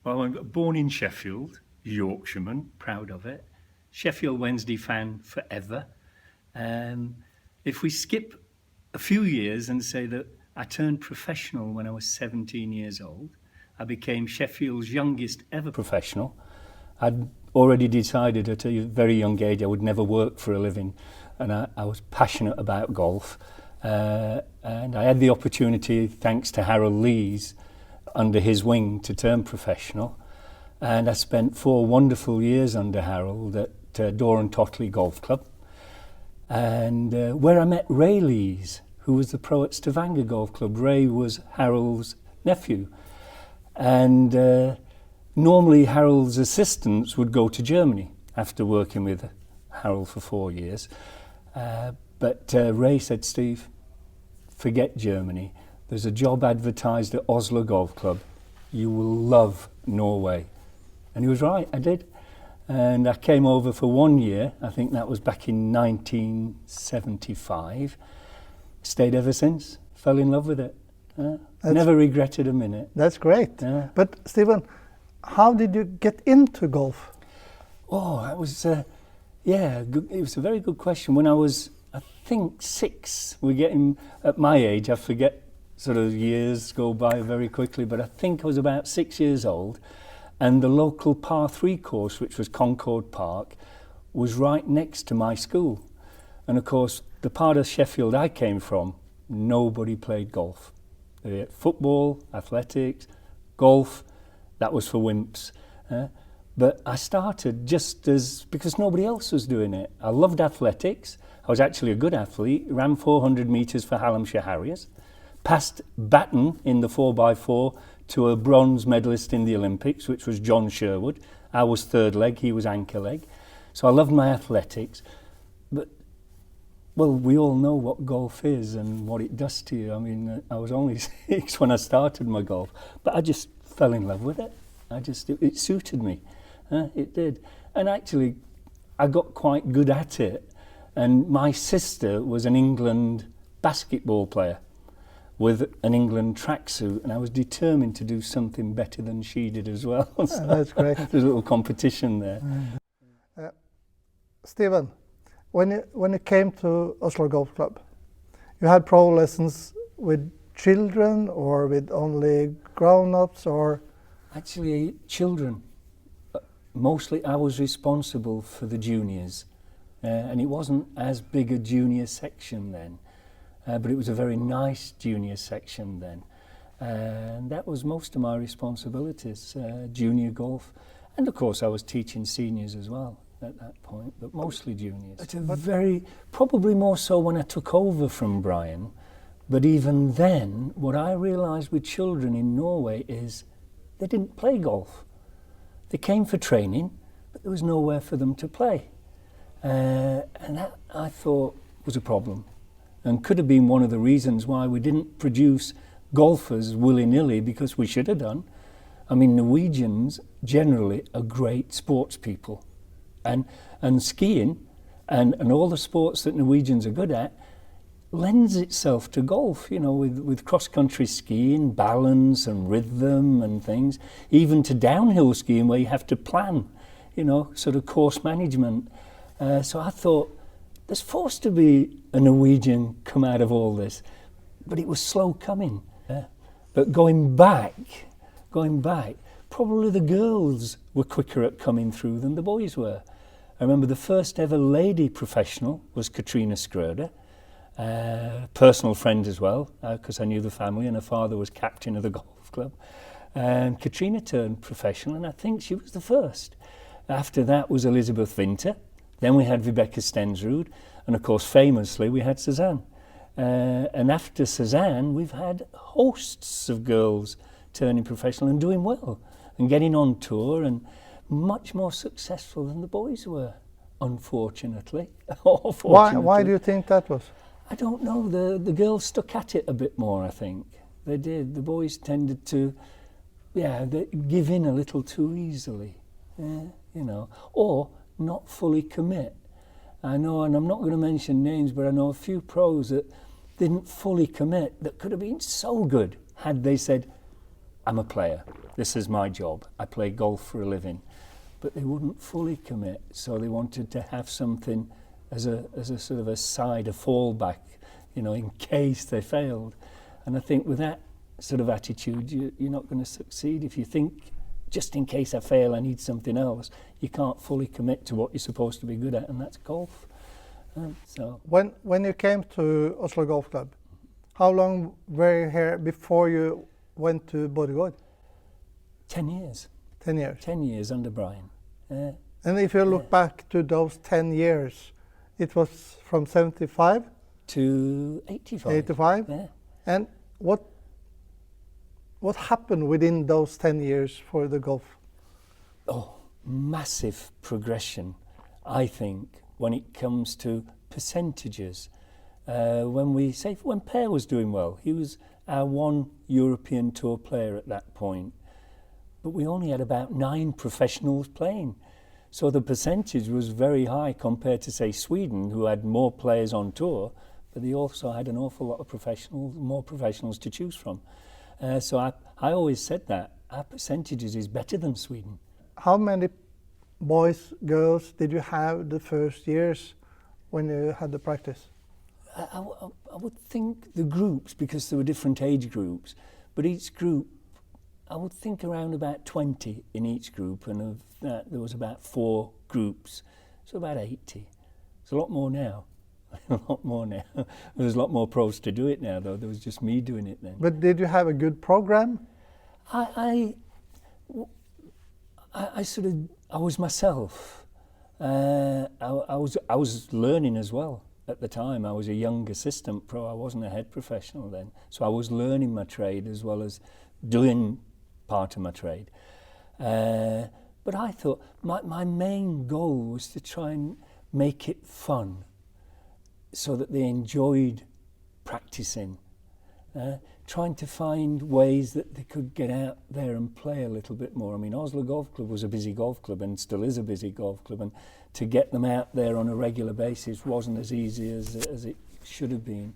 Well, I'm born in Sheffield, Yorkshireman, proud of it. Sheffield Wednesday fan forever. If we skip a few years and say that I turned professional when I was 17 years old, I became Sheffield's youngest ever professional. I'd already decided at a very young age I would never work for a living, and I was passionate about golf. And I had the opportunity, thanks to Harold Lees, under his wing to turn professional. And I spent 4 wonderful years under Harold at Doran Totley Golf Club, and where I met Ray Lees, who was the pro at Stavanger Golf Club. Ray was Harold's nephew. And normally Harold's assistants would go to Germany after working with Harold for 4 years. But Ray said, Steve, forget Germany. There's a job advertised at Oslo Golf Club. You will love Norway. And he was right, I did. And I came over for 1 year. I think that was back in 1975. Stayed ever since. Fell in love with it. Never regretted a minute. That's great. Yeah. But Stephen, how did you get into golf? Oh, it was, it was a very good question. When I was, I think 6, we're getting, at my age, I forget, sort of years go by very quickly, but I think I was about 6 years old, and the local par 3 course, which was Concord Park, was right next to my school. And of course, the part of Sheffield I came from, nobody played golf. They had football, athletics, golf, that was for wimps. But I started just because nobody else was doing it. I loved athletics. I was actually a good athlete, ran 400 metres for Hallamshire Harriers, passed baton in the 4x4 to a bronze medalist in the Olympics, which was John Sherwood. I was third leg, he was anchor leg. So I loved my athletics. But, well, we all know what golf is and what it does to you. I mean, I was only 6 when I started my golf, but I just fell in love with it. It suited me. It did. And actually, I got quite good at it. And my sister was an England basketball player with an England tracksuit, and I was determined to do something better than she did as well. So that's great. There's a little competition there. Stephen, when you came to Oslo Golf Club, you had pro lessons with children or with only grown-ups, or? Actually, children. Mostly I was responsible for the juniors, and it wasn't as big a junior section then. But it was a very nice junior section then. And that was most of my responsibilities, junior golf. And of course I was teaching seniors as well at that point, but mostly juniors. Probably more so when I took over from Brian. But even then, what I realised with children in Norway is they didn't play golf. They came for training, but there was nowhere for them to play. And that, I thought, was a problem. And could have been one of the reasons why we didn't produce golfers willy-nilly, because we should have done. I mean, Norwegians generally are great sports people. And skiing and all the sports that Norwegians are good at lends itself to golf, you know, with cross-country skiing, balance and rhythm and things, even to downhill skiing where you have to plan, you know, sort of course management. So I thought, there's forced to be a Norwegian come out of all this, but it was slow coming. But going back, probably the girls were quicker at coming through than the boys were. I remember the first ever lady professional was Katrina Schröder, personal friend as well, because I knew the family, and her father was captain of the golf club. And Katrina turned professional, and I think she was the first. After that was Elizabeth Winter. Then we had Vibeke Stensrud, and of course famously we had Suzanne. And after Suzanne we've had hosts of girls turning professional and doing well and getting on tour and much more successful than the boys were, unfortunately. Why do you think that was? I don't know, the girls stuck at it a bit more, I think. They did. The boys tended to, they give in a little too easily, you know, or not fully commit. I know, and I'm not going to mention names, but I know a few pros that didn't fully commit that could have been so good had they said, I'm a player. this is my job. I play golf for a living. But they wouldn't fully commit, so they wanted to have something as a sort of a side, a fallback, you know, in case they failed. And I think with that sort of attitude, you're not going to succeed. If you think, just in case I fail, I need something else, you can't fully commit to what you're supposed to be good at, and that's golf. So when you came to Oslo Golf Club, how long were you here before you went to Borregaard? 10 years. 10 years. 10 years under Brian. And if you look back to those 10 years, it was from 75 to 85. 85. Yeah. And what happened within those 10 years for the golf? Oh, massive progression, I think, when it comes to percentages. When Per was doing well, he was our one European Tour player at that point, but we only had about 9 professionals playing. So the percentage was very high compared to, say, Sweden, who had more players on tour, but they also had an awful lot of more professionals to choose from. So I always said that our percentages is better than Sweden. How many boys, girls did you have the first years when you had the practice? I would think the groups, because there were different age groups, but each group, I would think around about 20 in each group, and of that there was about 4 groups, so about 80. It's a lot more now. A lot more now. There's a lot more pros to do it now, though. There was just me doing it then. But did you have a good program? I was myself. I was learning as well at the time. I was a young assistant pro. I wasn't a head professional then, so I was learning my trade as well as doing part of my trade. But I thought my main goal was to try and make it fun, so that they enjoyed practicing, trying to find ways that they could get out there and play a little bit more. I mean, Oslo Golf Club was a busy golf club and still is a busy golf club, and to get them out there on a regular basis wasn't as easy as it should have been.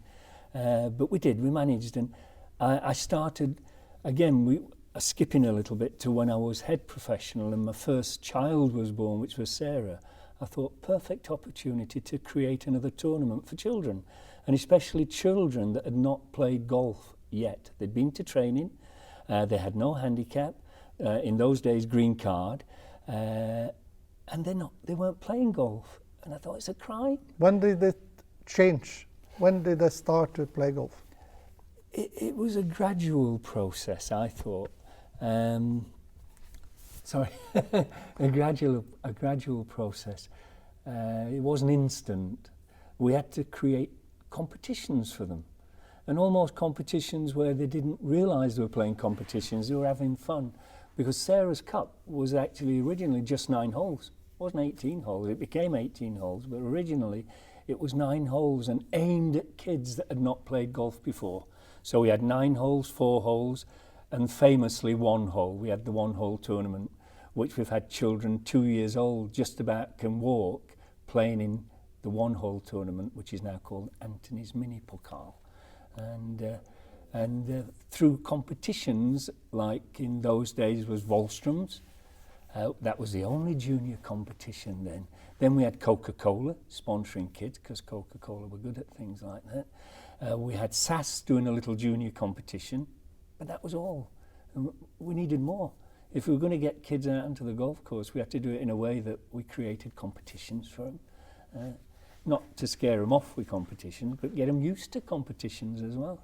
But we managed, and I started, again, skipping a little bit to when I was head professional and my first child was born, which was Sarah. I thought, perfect opportunity to create another tournament for children, and especially children that had not played golf yet. They'd been to training, they had no handicap, in those days green card, and they weren't playing golf. And I thought, it's a crime. When did it change? When did they start to play golf? It was a gradual process, I thought. A gradual process. It wasn't instant. We had to create competitions for them, and almost competitions where they didn't realise they were playing competitions. They were having fun, because Sarah's Cup was actually originally just 9 holes. It wasn't 18 holes. It became 18 holes, but originally it was 9 holes and aimed at kids that had not played golf before. So we had 9 holes, 4 holes, and famously 1 hole. We had the 1-hole tournament, which we've had children 2 years old, just about can walk, playing in the 1-hole tournament, which is now called Anthony's Mini Pokal. And through competitions, like in those days was Wallström's, that was the only junior competition then. Then we had Coca-Cola sponsoring kids, because Coca-Cola were good at things like that. We had SAS doing a little junior competition, but that was all. And we needed more. If we were going to get kids out onto the golf course, we had to do it in a way that we created competitions for them. Not to scare them off with competitions, but get them used to competitions as well.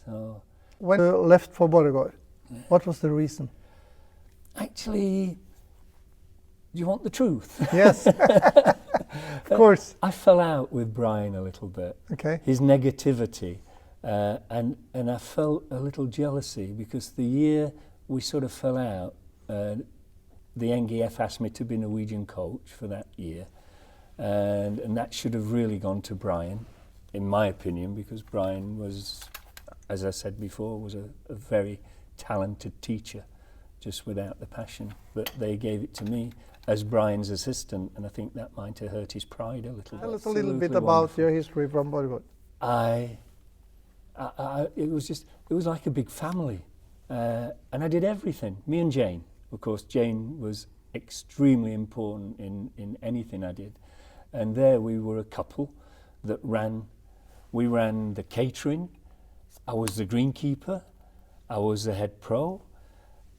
So, when you left for Borregaard, what was the reason? Actually, do you want the truth? Yes, of course. I fell out with Brian a little bit. Okay. His negativity, and I felt a little jealousy, because the year we sort of fell out, the NGF asked me to be Norwegian coach for that year, and that should have really gone to Brian, in my opinion, because Brian was, as I said before, was a very talented teacher, just without the passion. But they gave it to me as Brian's assistant, and I think that might have hurt his pride a little bit. Tell us a little bit about your history from Borregaard. It was like a big family. And I did everything. Me and Jane. Of course, Jane was extremely important in anything I did. And there we were a couple that we ran the catering. I was the greenkeeper. I was the head pro.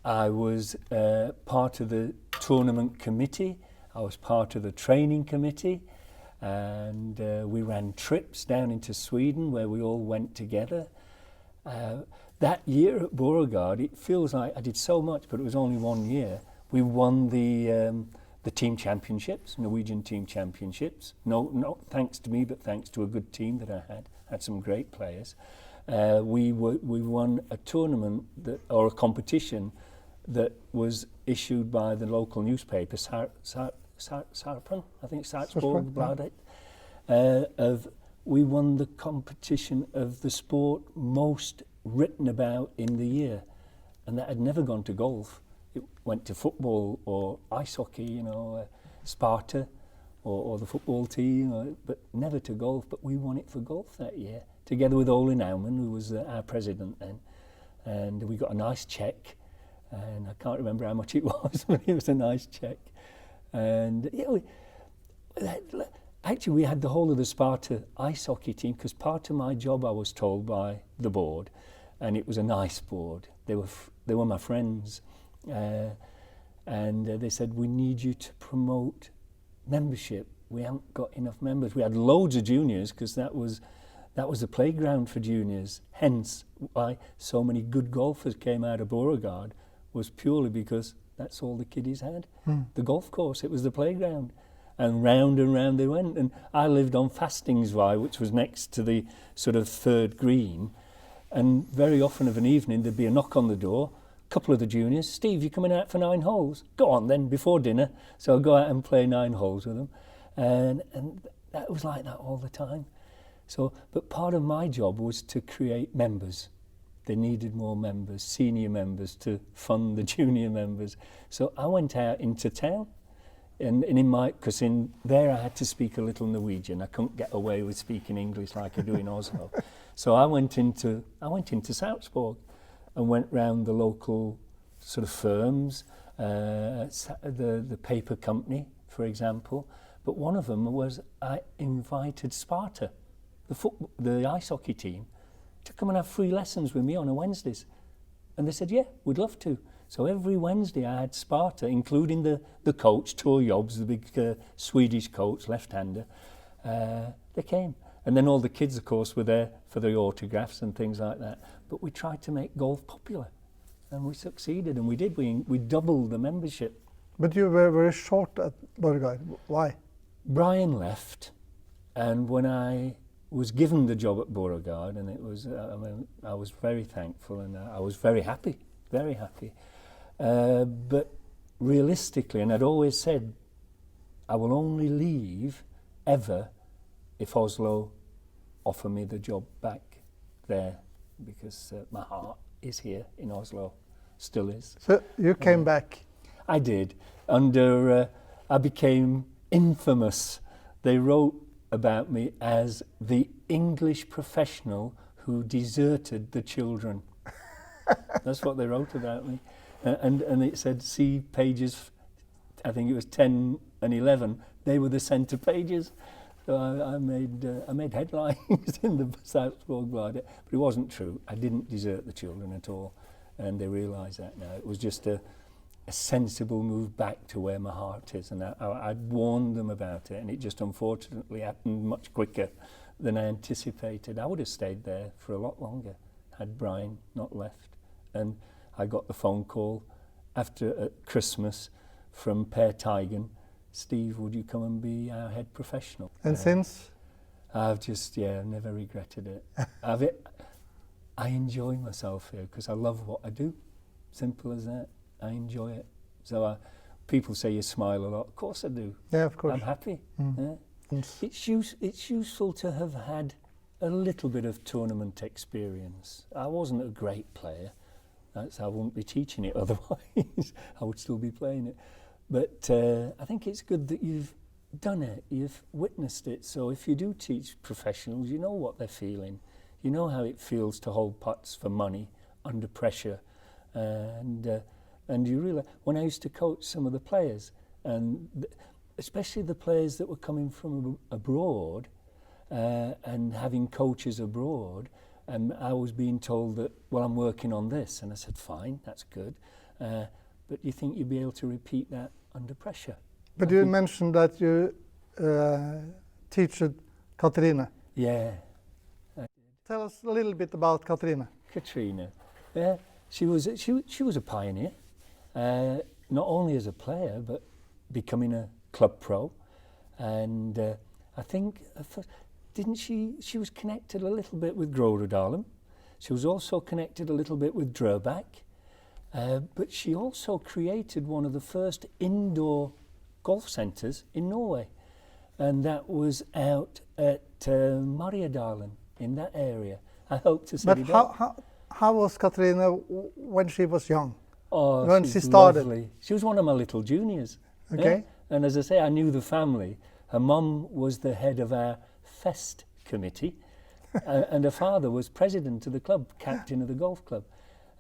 I was part of the tournament committee. I was part of the training committee. And we ran trips down into Sweden where we all went together. That year at Beauregard, it feels like I did so much, but it was only 1 year. We won the team championships, Norwegian team championships. No thanks to me, but thanks to a good team that I had some great players. We won a tournament or a competition that was issued by the local newspaper, Sarpen, I think Sarpsborgbladet. We won the competition of the sport most written about in the year, and that had never gone to golf. It went to football or ice hockey, Sparta or the football team, but never to golf. But we won it for golf that year, together with Ole Naumann, who was our president then. And we got a nice cheque, and I can't remember how much it was, but it was a nice cheque. And actually we had the whole of the Sparta ice hockey team, because part of my job, I was told by the board, and it was a nice board. They were my friends. And they said, we need you to promote membership. We haven't got enough members. We had loads of juniors, because that was the playground for juniors. Hence why so many good golfers came out of Beauregard, was purely because that's all the kiddies had. The golf course, it was the playground. And round they went. And I lived on Fastingsvej, which was next to the sort of third green. And very often of an evening, there'd be a knock on the door. Couple of the juniors, Steve, you coming out for 9 holes? Go on then, before dinner. So I'd go out and play 9 holes with them. And that was like that all the time. So, but part of my job was to create members. They needed more members, senior members, to fund the junior members. So I went out into town. And because in there I had to speak a little Norwegian. I couldn't get away with speaking English like I do in Oslo. So I went into Sarpsborg and went round the local sort of firms, the paper company, for example. But one of them was I invited Sparta, the ice hockey team, to come and have free lessons with me on a Wednesdays. And they said, yeah, we'd love to. So every Wednesday I had Sparta, including the coach, Tor Jobs, the big Swedish coach, left-hander. They came. And then all the kids, of course, were there for the autographs and things like that. But we tried to make golf popular. And we succeeded, and we did. We doubled the membership. But you were very short at Beauregard. Why? Brian left, and when I was given the job at Beauregard, and it was, I was very thankful, and I was very happy. But realistically, and I'd always said, I will only leave ever if Oslo offer me the job back there, because my heart is here in Oslo, still is. So you came back? I did. I became infamous. They wrote about me as the English professional who deserted the children. That's what they wrote about me. And it said, see pages, I think it was 10 and 11, they were the centre pages. So I made headlines in the Sarpsborgbladet, but it wasn't true. I didn't desert the children at all, and they realise that now. It was just a sensible move back to where my heart is, and I'd warned them about it, and it just unfortunately happened much quicker than I anticipated. I would have stayed there for a lot longer had Brian not left. And I got the phone call after Christmas from Per Teigen, Steve, would you come and be our head professional? And since? I've just, never regretted it. I enjoy myself here because I love what I do. Simple as that. I enjoy it. So people say you smile a lot. Of course I do. Yeah, of course. I'm happy. Mm. Yeah. It's useful to have had a little bit of tournament experience. I wasn't a great player. I wouldn't be teaching it otherwise. I would still be playing it. But I think it's good that you've done it, you've witnessed it. So if you do teach professionals, you know what they're feeling. You know how it feels to hold putts for money under pressure And you realise, when I used to coach some of the players, and especially the players that were coming from abroad and having coaches abroad, and I was being told that, well, I'm working on this, and I said, fine, that's good, but you think you'd be able to repeat that under pressure? But you mentioned that you teach Katrine. Yeah. Tell us a little bit about Katrine. Katrine, yeah, she was a pioneer, not only as a player but becoming a club pro, and I think didn't she was connected a little bit with Groruddalen. She was also connected a little bit with Drøbak, but she also created one of the first indoor golf centres in Norway, and that was out at Mariadalen in that area. I hope to set it up. But how was Katrine when she was young? Oh, when she started? Lovely. She was one of my little juniors. Okay. Yeah? And as I say, I knew the family. Her mum was the head of our fest committee, and her father was president of the club, captain of the golf club.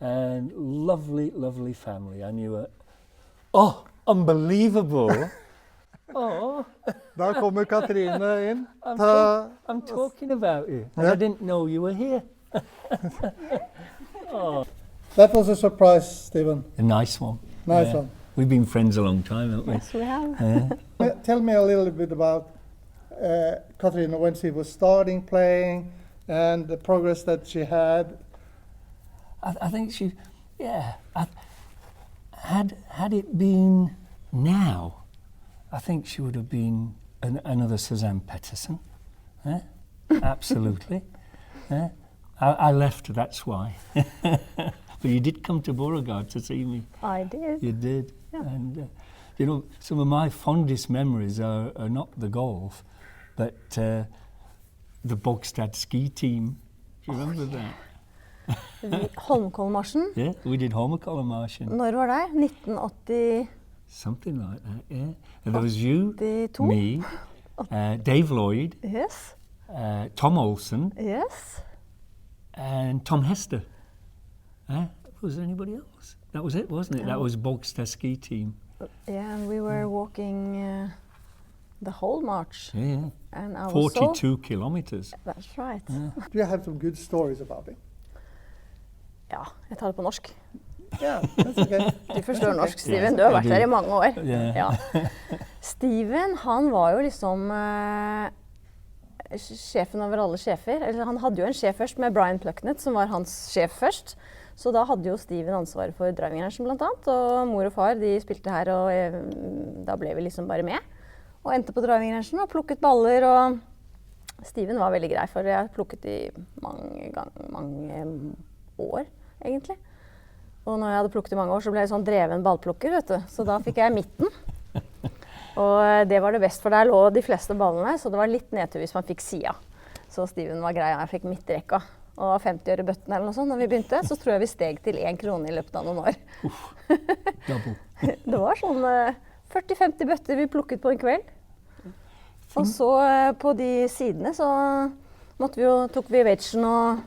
And lovely, lovely family. I knew her. Oh, unbelievable. Oh. Da kommer Katrine inn. I'm talking about you, and I didn't know you were here. Oh. That was a surprise, Stephen. A nice one. Nice one. We've been friends a long time, haven't we? Yes, we have. Tell me a little bit about Katrine when she was starting playing and the progress that she had. I think she, had it been now, I think she would have been another Suzanne Pettersson. Absolutely. I left, that's why. But you did come to Beauregard to see me. I did. You did. Yeah. And, you know, some of my fondest memories are not the golf, but the Bogstad ski team. Do you remember that? Holmenkollmarsjen. Yeah, we did Holmenkollmarsjen. Når var det? 1980? Something like that, yeah. And there was you, 82? me, Dave Lloyd, Yes. Tom Olsen, Yes. and Tom Hester. Was there anybody else? That was it, wasn't it? Yeah. That was Bogstad ski team. Yeah, and we were walking the whole march. Yeah, And I was 42 kilometers. That's right. Yeah. Do you have some good stories about it? Ja, jeg tar det på norsk. Yeah, that's okay. Du forstår norsk, Steven. Yeah, Du har I vært do. der i mange år. Yeah. Ja. Steven, han var jo liksom sjefen over alle sjefer. Eller han hadde jo en sjef først med Brian Plucknett, som var hans sjef først. Så da hadde jo Steven ansvaret for driving rangen blant annet. Og mor og far, de spilte her, og da ble vi liksom bare med. Og endte på driving rangen og plukket baller, og Steven var veldig grei, for jeg plukket i mange år, egentlig. Og når jeg hadde plukket i mange år, så ble jeg sånn dreven ballplukker, vet du. Så da fikk jeg midten. Og det var det best, for der lå de fleste ballene, så det var litt nedtur hvis man fikk sida. Så Steven var grei, og jeg fikk midtrekka. Og 50 øre bøtten eller noe sånt. Når vi begynte, så tror jeg vi steg til 1 krone i løpet av noen år. Double. Mm. Det var sånn 40-50 bøtter vi plukket på en kveld. Og så på de sidene så tok vi wedgen og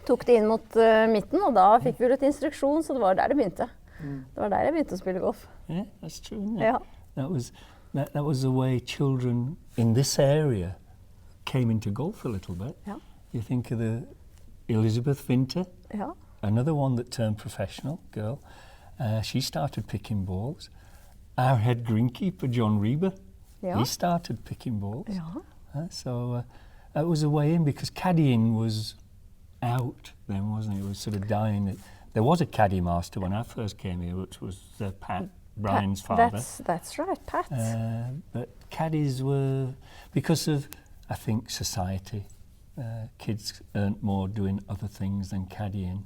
tok det inn mot midten, og da fikk vi litt instruksjon, så det var der det begynte. Det var der jeg begynte å spille golf. Yeah, that's true, isn't it? Ja. That was the way children in this area came into golf a little bit. Ja. You think of the Elizabeth Winter, Ja. another one that turned professional girl. She started picking balls. Our head greenkeeper, John Reber, Ja. he started picking balls. Ja. So that was a way in, because caddying was out then, wasn't it? It was sort of dying. There was a caddy master when I first came here, which was Pat, Brian's father. That's right, Pat. But caddies were, because of, I think, society, kids earned more doing other things than caddying,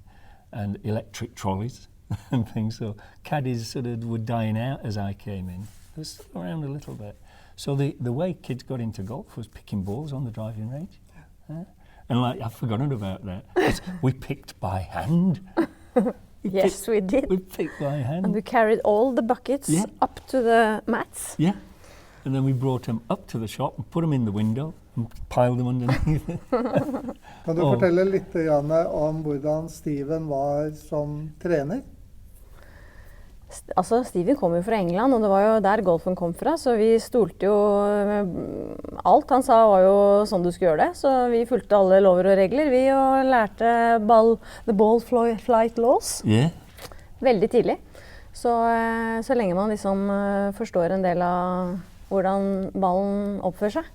and electric trolleys and things. So caddies sort of were dying out as I came in. They were still around a little bit. So the way kids got into golf was picking balls on the driving range. And like, I've forgotten about that. We picked by hand. Yes, we did. We picked by hand. And we carried all the buckets Yeah. up to the mats. Yeah. And then we brought them up to the shop and put them in the window and piled them underneath it. Kan du fortelle litt grann om hvordan Steven var som trener? Altså, Stephen kom jo fra England, og det var jo der golfen kom fra, så vi stolte jo alt han sa var jo sånn du skulle gjøre det, så vi fulgte alle lover og regler, vi, og lærte the ball flight laws veldig tidlig. Så lenge man liksom forstår en del av hvordan ballen oppfører seg,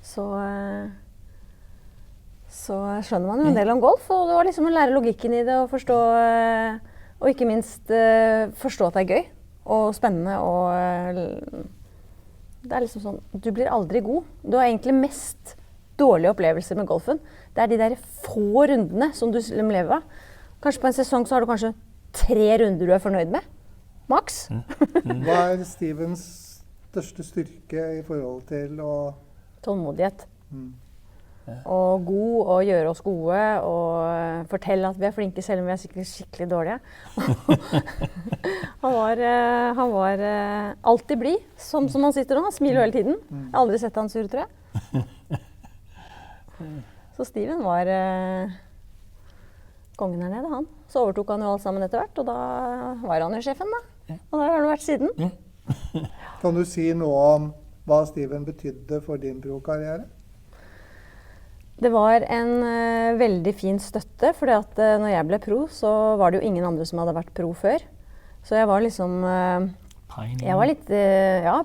så skjønner man jo en del om golf, og det var liksom å lære logikken i det og forstå og ikke minst forstå at det er gøy og spennende, og det liksom sånn, du blir aldri god. Du har egentlig mest dårlige opplevelser med golfen. Det de der få rundene som du lever av. Kanskje på en sesong så har du kanskje 3 runder du fornøyd med. Maks. Hva Stevens største styrke i forhold til å... Tålmodighet. Og god, og gjøre oss gode, og fortelle at vi flinke selv om vi sikkert skikkelig dårlige. han var alltid blid, som han sitter nå. Han smiler hele tiden. Jeg har aldri sett han sur, tror jeg. Så Stephen var kongen her nede, han. Så overtok han jo alt sammen etter hvert, og da var han jo sjefen, da. Og der har han vært siden. Kan du si noe om hva Stephen betydde for din pro-karriere? Det var en veldig fin støtte, fordi at når jeg ble pro, så var det jo ingen andre som hadde vært pro før. Så jeg var liksom... jeg var litt,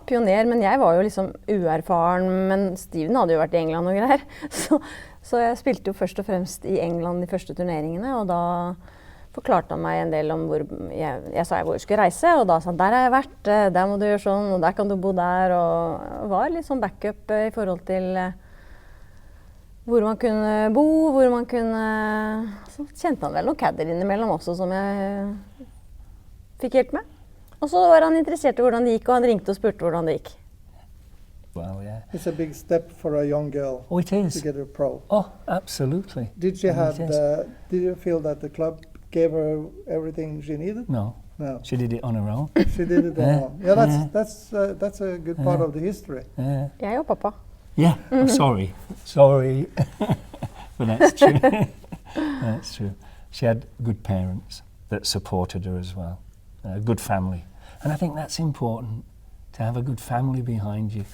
pioner, men jeg var jo liksom uerfaren, men Stephen hadde jo vært i England og greier. Så jeg spilte jo først og fremst i England de første turneringene, og da forklarte han meg en del om hvor jeg sa hvor jeg skulle reise, og da sa han, der har jeg vært, der må du gjøre sånn, og der kan du bo der, og var litt sånn backup i forhold til hvor man kunne bo, hvor man kunne... Så kjente han vel noen cadder innimellom også som jeg fikk hjelp med. Og så var han interessert i hvordan det gikk, og han ringte og spurte hvordan det gikk. Wow, yeah. It's a big step for a young girl it is. to get a pro. Oh, absolutely. Did you feel that the club gave her everything she needed? No. She did it on her own. She did it on her own. Yeah, that's a good part of the history. Jeg og pappa. Yeah, sorry, but that's true. That's true. She had good parents that supported her as well, a good family. And I think that's important, to have a good family behind you,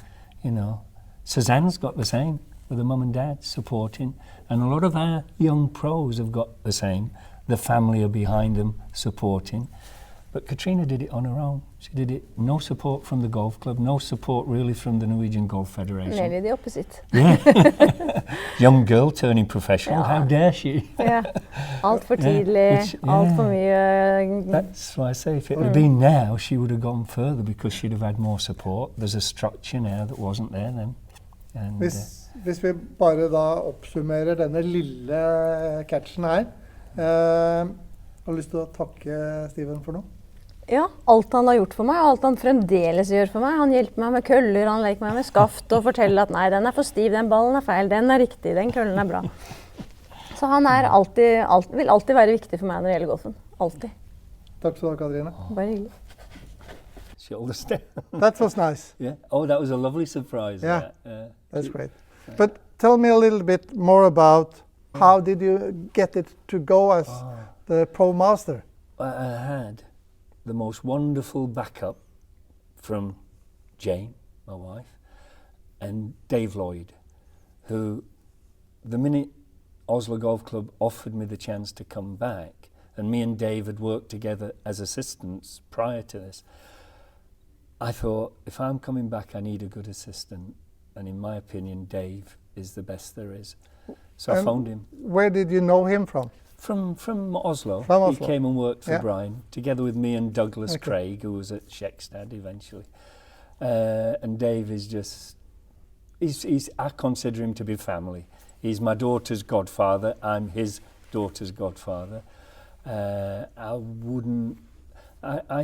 you know. Suzanne's got the same, with her mum and dad supporting, and a lot of our young pros have got the same. The family are behind them, supporting. But Katrina did it on her own. She did it, no support from the golf club, no support really from the Norwegian Golf Federation. Nearly the opposite. Yeah. Young girl turning professional, how dare she? Yeah. Alt for tidlig, alt for mye. That's why I say, if it had been now, she would have gone further because she'd have had more support. There's a structure now that wasn't there then. And, hvis vi bare da oppsummerer denne lille catchen her, har du lyst til å takke Stephen for noe? Ja, alt han har gjort for meg, og alt han fremdeles gjør for meg. Han hjelper meg med køller, han leker meg med skaft og forteller at nei, den for stiv, den ballen feil, den riktig, den køllen bra. Så han vil alltid være viktig for meg når det gjelder golfen. Alltid. Takk skal du ha, Katrine. Bare hyggelig. That was nice. Yeah. Oh, that was a lovely surprise. Yeah, that's great. But tell me a little bit more about how did you get it to go as the Pro Master? I had the most wonderful backup from Jane, my wife, and Dave Lloyd, who the minute Oslo Golf Club offered me the chance to come back, and me and Dave had worked together as assistants prior to this, I thought, if I'm coming back, I need a good assistant. And in my opinion, Dave is the best there is. So I phoned him. Where did you know him from? From Oslo. From Oslo. He came and worked for Brian, together with me and Douglas Craig, who was at Shekstad eventually. And Dave is just, I consider him to be family. He's my daughter's godfather, I'm his daughter's godfather. I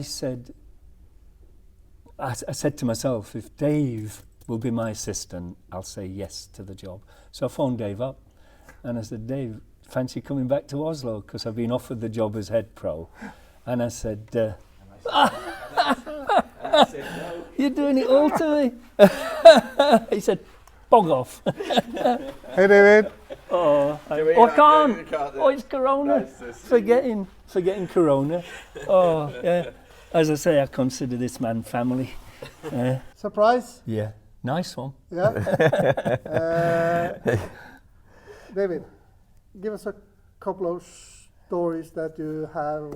said to myself, if Dave will be my assistant, I'll say yes to the job. So I phoned Dave up and I said, Dave, fancy coming back to Oslo? Because I've been offered the job as head pro. And I said, you're doing it all to me. He said, bog off. Hey, David. I can't. Oh, it's Corona. Forgetting Corona. Oh, yeah. as I say, I consider this man family. Surprise? Yeah, nice one. Yeah. David, give us a couple of stories that you have.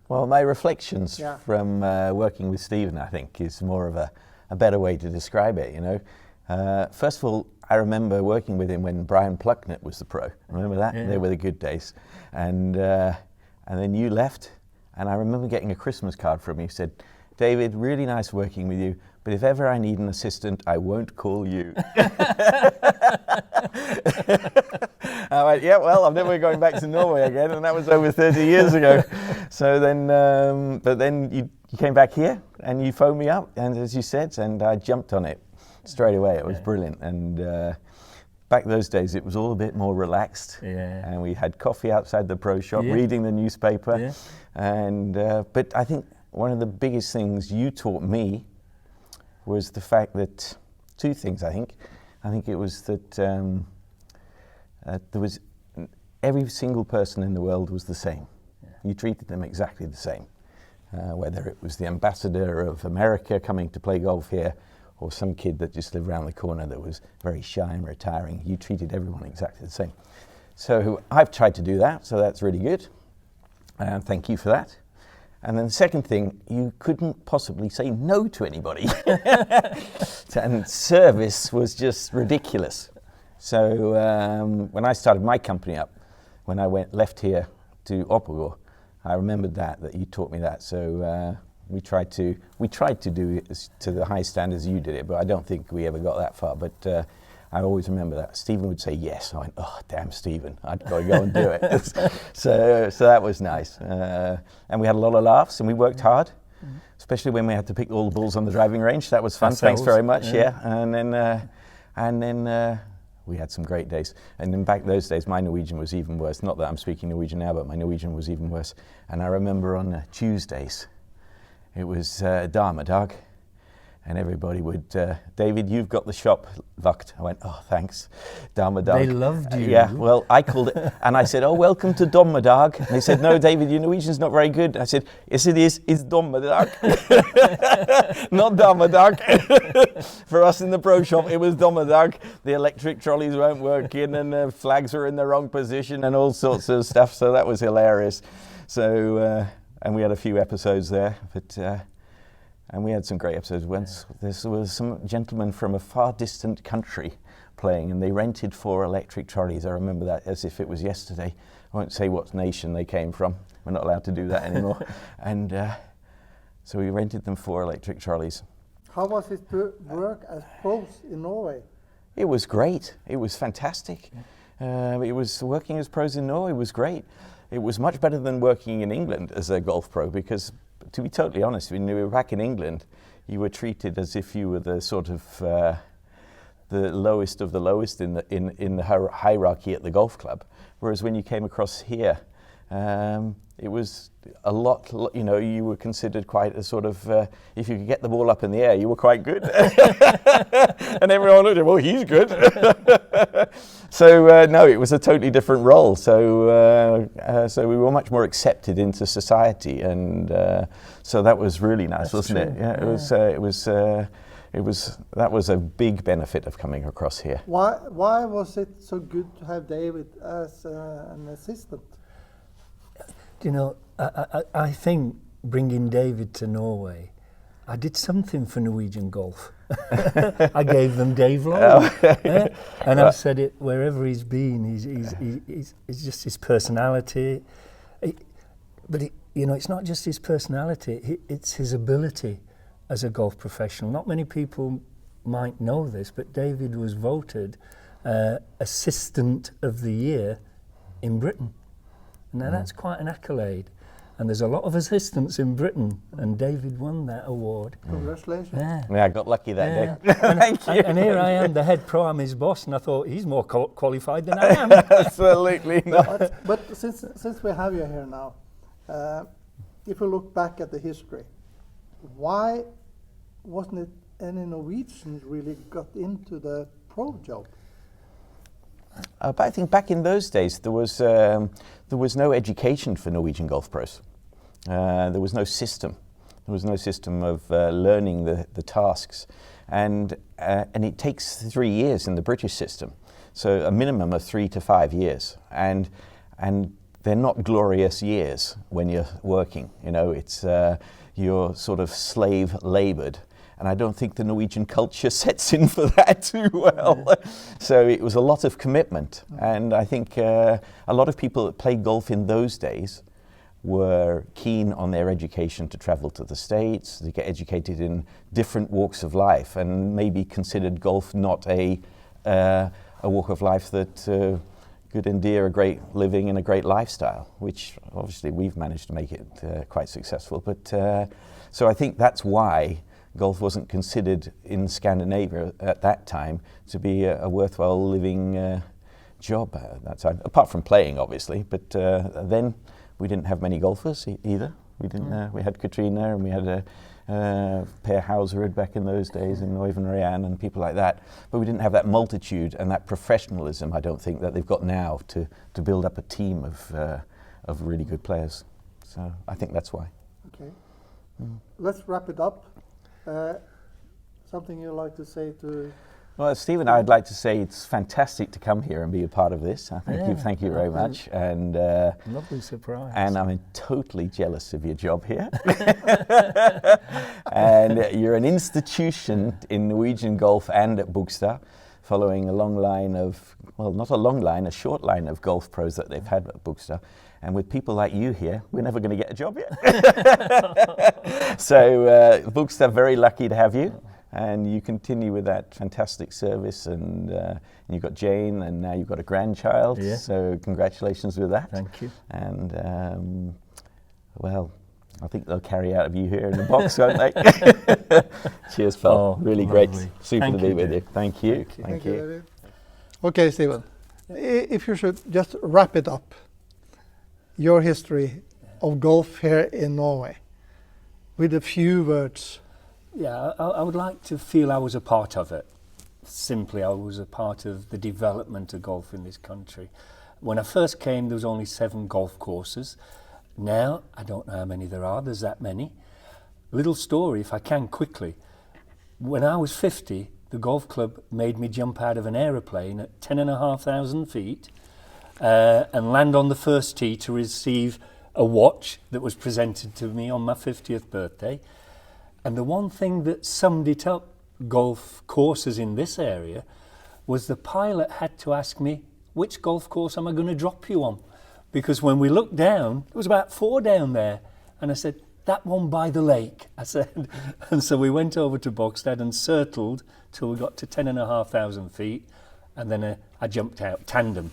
Well, my reflections Yeah. from working with Stephen, I think, is more of a better way to describe it, you know. First of all, I remember working with him when Brian Plucknett was the pro. Remember that? Yeah. They were the good days. And then you left, and I remember getting a Christmas card from you. You said, David, really nice working with you, but if ever I need an assistant, I won't call you. I went, yeah, well, I'm never going back to Norway again, and that was over 30 years ago. So then, but then you came back here, and you phoned me up, and as you said, and I jumped on it straight away. It was brilliant. And back those days, it was all a bit more relaxed. Yeah. And we had coffee outside the pro shop, Yeah. reading the newspaper. Yeah. And but I think one of the biggest things you taught me was the fact that, two things I think. I think it was that there was, every single person in the world was the same. Yeah. You treated them exactly the same. Whether it was the ambassador of America coming to play golf here, or some kid that just lived around the corner that was very shy and retiring, you treated everyone exactly the same. So I've tried to do that, so that's really good. Thank you for that. And then the second thing, you couldn't possibly say no to anybody. And service was just ridiculous. So when I started my company up, when I left here to Oslo, I remembered that you taught me that. So we tried to do it to the high standards you did it, but I don't think we ever got that far. But I always remember that. Stephen would say yes. I went, oh, damn Stephen, I'd got to go and do it. So that was nice. And we had a lot of laughs, and we worked hard, especially when we had to pick all the balls on the driving range. That was fun. Thanks very much, yeah. And then we had some great days. And then back those days, my Norwegian was even worse. Not that I'm speaking Norwegian now, but my Norwegian was even worse. And I remember on Tuesdays, it was damedag. And everybody would, David, you've got the shop locked. I went, oh, thanks, damedag. They loved you. Yeah, well, I called it, and I said, oh, welcome to damedag. And they said, no, David, your Norwegian's not very good. I said, yes, it is. It's damedag, not damedag. For us in the pro shop, it was damedag. The electric trolleys weren't working, and the flags were in the wrong position, and all sorts of stuff. So that was hilarious. So, and we had a few episodes there, but. And we had some great episodes. Once there was some gentleman from a far distant country playing, and they rented 4 electric trolleys. I remember that as if it was yesterday. I won't say what nation they came from. We're not allowed to do that anymore. And so we rented them 4 electric trolleys. How was it to work as pros in Norway? It was great. It was fantastic. It was working as pros in Norway was great. It was much better than working in England as a golf pro, because to be totally honest, when you were back in England, you were treated as if you were the sort of the lowest of the lowest in the hierarchy at the golf club. Whereas when you came across here, it was a lot, you know, you were considered quite a sort of, if you could get the ball up in the air, you were quite good. And everyone looked at, well, he's good. So no, it was a totally different role. So so we were much more accepted into society, and so that was really nice, wasn't it? Yeah, it was. That was a big benefit of coming across here. Why was it so good to have David as an assistant? You know, I think bringing David to Norway, I did something for Norwegian golf. I gave them Dave Lowe. Yeah? And I've said it wherever he's been, he's just his personality. You know, it's not just his personality, it's his ability as a golf professional. Not many people might know this, but David was voted Assistant of the Year in Britain. Now that's quite an accolade, and there's a lot of assistants in Britain, and David won that award. Congratulations. Yeah, I got lucky that day. Thank you. And here I am, the head pro, I'm his boss, and I thought he's more qualified than I am. Absolutely not. But since we have you here now, if we look back at the history, why wasn't it any Norwegians really got into the pro job? But I think back in those days there was no education for Norwegian golf pros. There was no system. There was no system of learning the tasks. And it takes 3 years in the British system. So a minimum of 3 to 5 years. And they're not glorious years when you're working. You know, it's you're sort of slave laboured. And I don't think the Norwegian culture sets in for that too well. So it was a lot of commitment. And I think a lot of people that played golf in those days were keen on their education to travel to the States, to get educated in different walks of life, and maybe considered golf not a walk of life that could endear a great living and a great lifestyle, which obviously we've managed to make it quite successful. But so I think that's why golf wasn't considered in Scandinavia at that time to be a worthwhile living job at that time, apart from playing obviously. But then we didn't have many golfers either. We didn't. We had Katrina, and we had Per Hauserud back in those days, and Øyvind Ryan and people like that. But we didn't have that multitude and that professionalism, I don't think, that they've got now to build up a team of really good players. So I think that's why. Okay. Let's wrap it up. Something you'd like to say to... Well, Stephen, I'd like to say it's fantastic to come here and be a part of this. Thank you very much. And lovely surprise. And I'm totally jealous of your job here. And you're an institution in Norwegian golf and at Bogstad, following a long line of, well, not a long line, a short line of golf pros that they've had at Bogstad. And with people like you here, we're never going to get a job here. So Bogstad, very lucky to have you. And you continue with that fantastic service, and you've got Jane, and now you've got a grandchild. Yeah. So congratulations with that. Thank you. And well, I think they'll carry out of you here in the box, won't they? Cheers, pal. Oh, really lovely. Great. Super to be with you. Thank you. Thank you, David. Okay, Stephen. If you should just wrap it up, your history of golf here in Norway, with a few words. Yeah, I would like to feel I was a part of it. Simply, I was a part of the development of golf in this country. When I first came, there was only 7 golf courses. Now, I don't know how many there are. There's that many. Little story, if I can, quickly. When I was 50, the golf club made me jump out of an aeroplane at 10,500 feet and land on the first tee to receive a watch that was presented to me on my 50th birthday. And the one thing that summed it up, golf courses in this area, was the pilot had to ask me, which golf course am I going to drop you on? Because when we looked down, there was about 4 down there. And I said, that one by the lake, I said. And so we went over to Bogstad and circled till we got to 10,500 feet. And then I jumped out, tandem,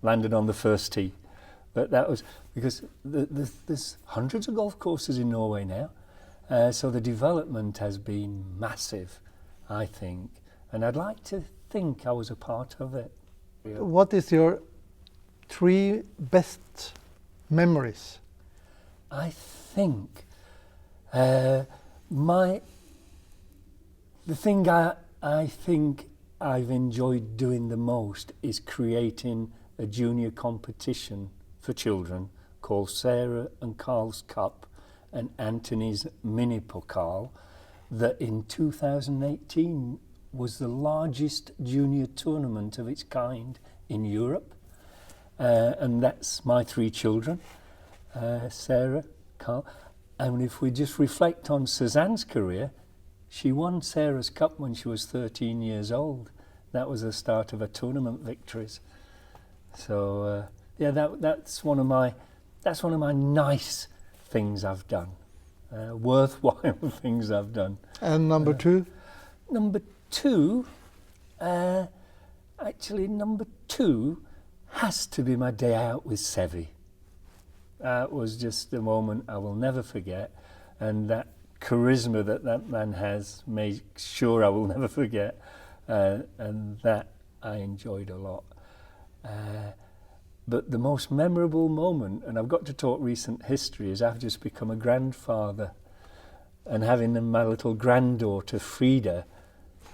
landed on the first tee. But that was because there's hundreds of golf courses in Norway now. So the development has been massive, I think, and I'd like to think I was a part of it. What is your 3 best memories? I think the thing I think I've enjoyed doing the most is creating a junior competition for children called Sarah and Carl's Cup and Anthony's Mini Pokal, that in 2018 was the largest junior tournament of its kind in Europe. And that's my 3 children, Sarah, Carl. And if we just reflect on Suzanne's career, she won Sarah's Cup when she was 13 years old. That was the start of her tournament victories. So yeah, that's one of my nice things I've done, worthwhile things I've done. And number 2? Number 2, number 2 has to be my day out with Sevi. That was just a moment I will never forget, and that charisma that man has makes sure I will never forget, and that I enjoyed a lot. But the most memorable moment, and I've got to talk recent history, is I've just become a grandfather, and having my little granddaughter Frida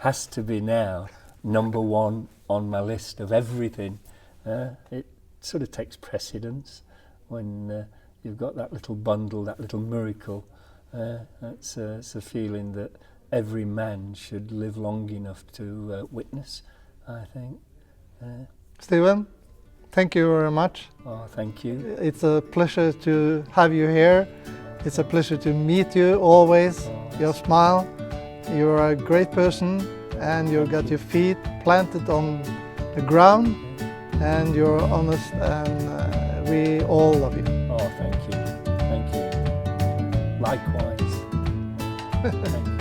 has to be now number 1 on my list of everything. It sort of takes precedence when you've got that little bundle, that little miracle It's a feeling that every man should live long enough to witness, I think. Stephen, thank you very much. Oh, thank you. It's a pleasure to have you here. It's a pleasure to meet you always. Your smile, you're a great person, and you've got your feet planted on the ground, and you're honest, and we all love you. Oh, thank you. Thank you. Likewise. Thank you.